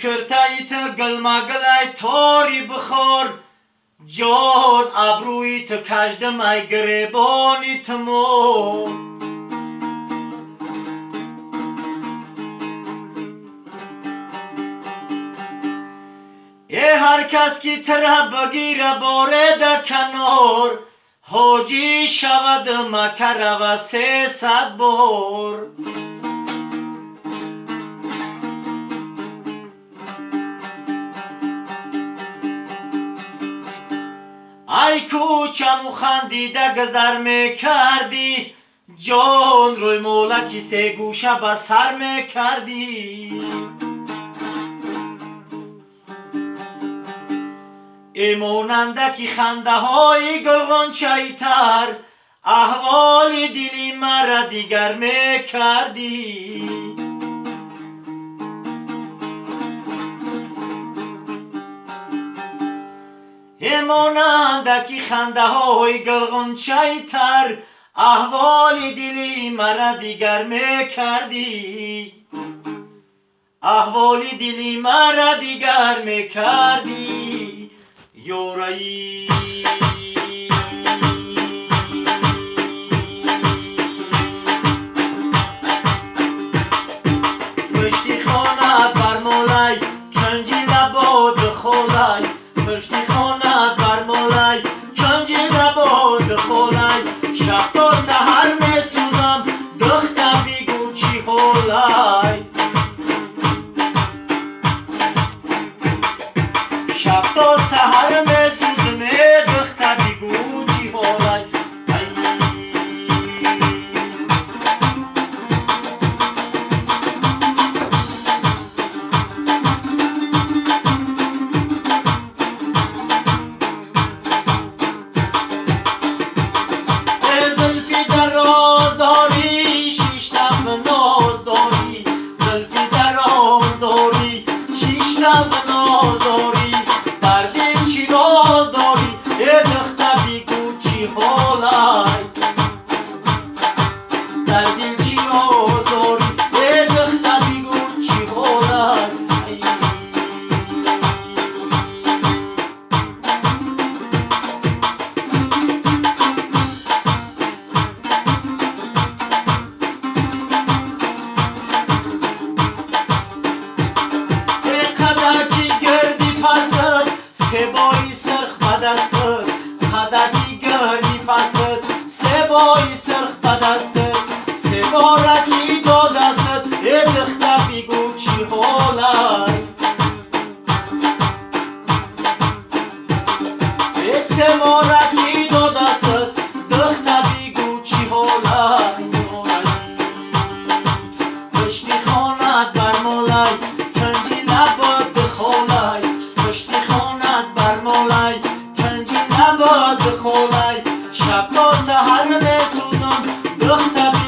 کرتایت گلمگلای تاری بخور جان ابروی تو کشدم ای گریبانی تمو ای هر کس کی تره بگیره باره ده کنار حاجی شود مکر و 300 بار ای کوچم و خندیده گذر میکردی جان روی مولکی 3 گوشه به سر میکردی ای مانندکی خنده های گلغنچه تر احوال دلی مرا دیگر میکردی ای مانندکی خنده های گلغنچه تر احوال دلی مرا دیگر میکردی احوال دلی مرا دیگر میکردی یورایی پشتی خانه بر مولای کنجی لباد خولای پشتی خانه بر مولای کنجی لباد خولای شب تا سحر می سوزم دختم بیگو چی هولای شب تا سحر می سوزم دختم بیگو چی هولای سبایی سرخ بدستد خدکی گردی پستد سبایی سرخ بدستد سبارکی دادستد ای دختر بیگو چی حالای ای سبارکی دادستد دختر بیگو چی حالای پشتی خانت بر مولای کنجی لباد بخولای پشتی خانت بر مولای کنجی لباد بخولای شب تا سحر می سوزم دختر